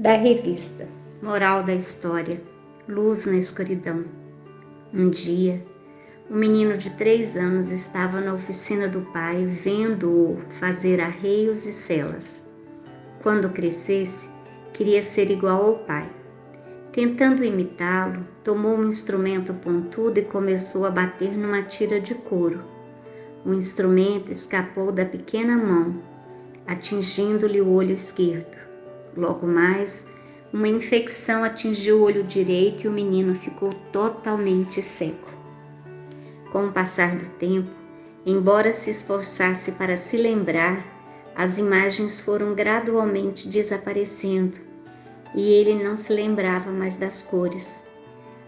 Da revista. Moral da história. Luz na escuridão. Um dia, um menino de 3 anos estava na oficina do pai vendo-o fazer arreios e celas. Quando crescesse, queria ser igual ao pai. Tentando imitá-lo, tomou um instrumento pontudo e começou a bater numa tira de couro. O instrumento escapou da pequena mão, atingindo-lhe o olho esquerdo. Logo mais, uma infecção atingiu o olho direito e o menino ficou totalmente cego. Com o passar do tempo, embora se esforçasse para se lembrar, as imagens foram gradualmente desaparecendo e ele não se lembrava mais das cores.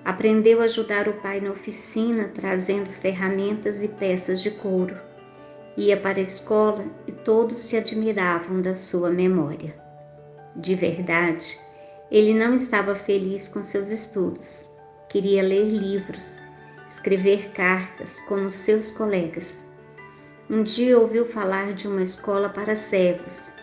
Aprendeu a ajudar o pai na oficina, trazendo ferramentas e peças de couro. Ia para a escola e todos se admiravam da sua memória. De verdade, ele não estava feliz com seus estudos. Queria ler livros, escrever cartas como seus colegas. Um dia ouviu falar de uma escola para cegos.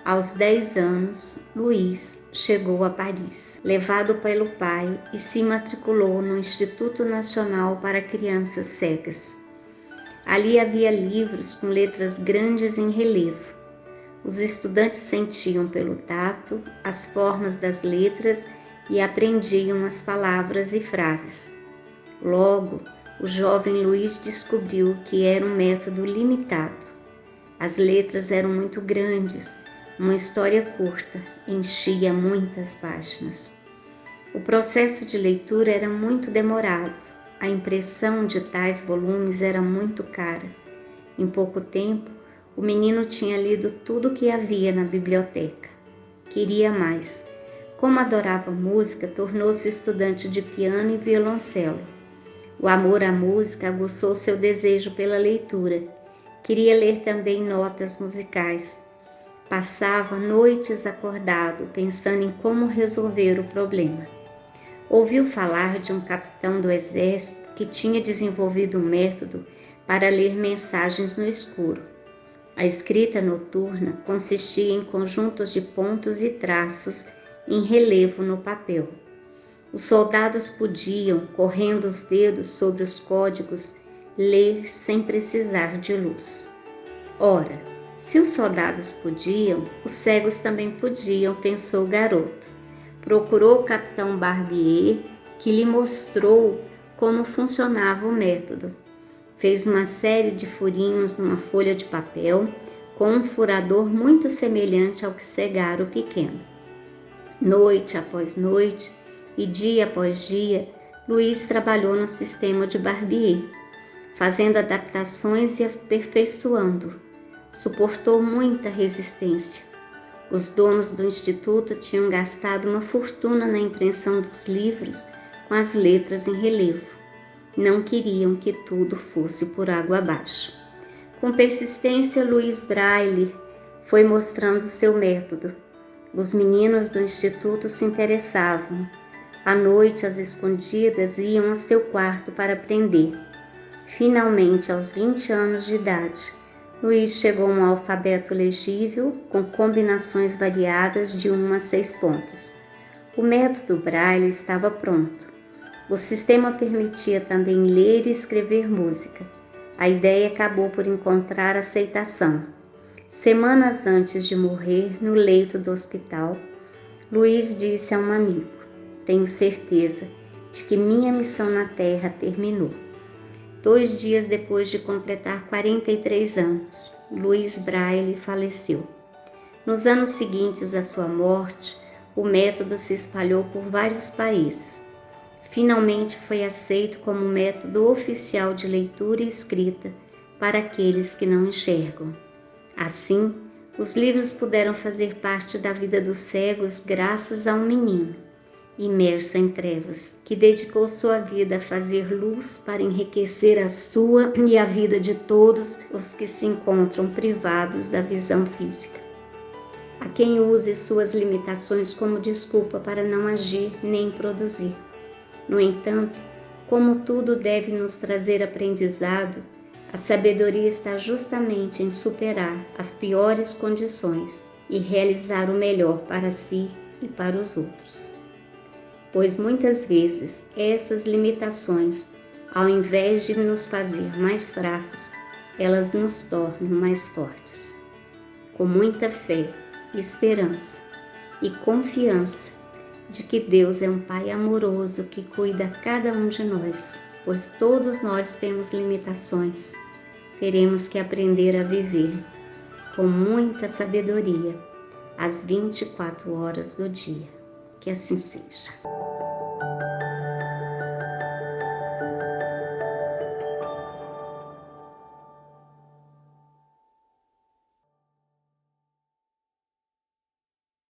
Aos 10 anos, Luiz chegou a Paris, levado pelo pai, e se matriculou no Instituto Nacional para Crianças Cegas. Ali havia livros com letras grandes em relevo. Os estudantes sentiam pelo tato as formas das letras e aprendiam as palavras e frases. Logo, o jovem Luiz descobriu que era um método limitado. As letras eram muito grandes, uma história curta enchia muitas páginas. O processo de leitura era muito demorado, a impressão de tais volumes era muito cara. Em pouco tempo, o menino tinha lido tudo o que havia na biblioteca. Queria mais. Como adorava música, tornou-se estudante de piano e violoncelo. O amor à música aguçou seu desejo pela leitura. Queria ler também notas musicais. Passava noites acordado, pensando em como resolver o problema. Ouviu falar de um capitão do exército que tinha desenvolvido um método para ler mensagens no escuro. A escrita noturna consistia em conjuntos de pontos e traços em relevo no papel. Os soldados podiam, correndo os dedos sobre os códigos, ler sem precisar de luz. Ora, se os soldados podiam, os cegos também podiam, pensou o garoto. Procurou o capitão Barbier, que lhe mostrou como funcionava o método. Fez uma série de furinhos numa folha de papel com um furador muito semelhante ao que cegara o pequeno. Noite após noite e dia após dia, Luiz trabalhou no sistema de Barbier, fazendo adaptações e aperfeiçoando-o. Suportou muita resistência. Os donos do instituto tinham gastado uma fortuna na impressão dos livros com as letras em relevo. Não queriam que tudo fosse por água abaixo. Com persistência, Luiz Braille foi mostrando seu método. Os meninos do instituto se interessavam. À noite, às escondidas, iam ao seu quarto para aprender. Finalmente, aos 20 anos de idade, Luiz chegou a um alfabeto legível com combinações variadas de 1 a 6 pontos. O método Braille estava pronto. O sistema permitia também ler e escrever música. A ideia acabou por encontrar aceitação. Semanas antes de morrer, no leito do hospital, Luiz disse a um amigo: "Tenho certeza de que minha missão na Terra terminou." 2 dias depois de completar 43 anos, Luiz Braille faleceu. Nos anos seguintes à sua morte, o método se espalhou por vários países. Finalmente foi aceito como método oficial de leitura e escrita para aqueles que não enxergam. Assim, os livros puderam fazer parte da vida dos cegos graças a um menino, imerso em trevas, que dedicou sua vida a fazer luz para enriquecer a sua e a vida de todos os que se encontram privados da visão física. Há quem use suas limitações como desculpa para não agir nem produzir. No entanto, como tudo deve nos trazer aprendizado, a sabedoria está justamente em superar as piores condições e realizar o melhor para si e para os outros. Pois muitas vezes essas limitações, ao invés de nos fazer mais fracos, elas nos tornam mais fortes. Com muita fé, esperança e confiança de que Deus é um Pai amoroso que cuida cada um de nós, pois todos nós temos limitações. Teremos que aprender a viver com muita sabedoria as 24 horas do dia. Que assim seja.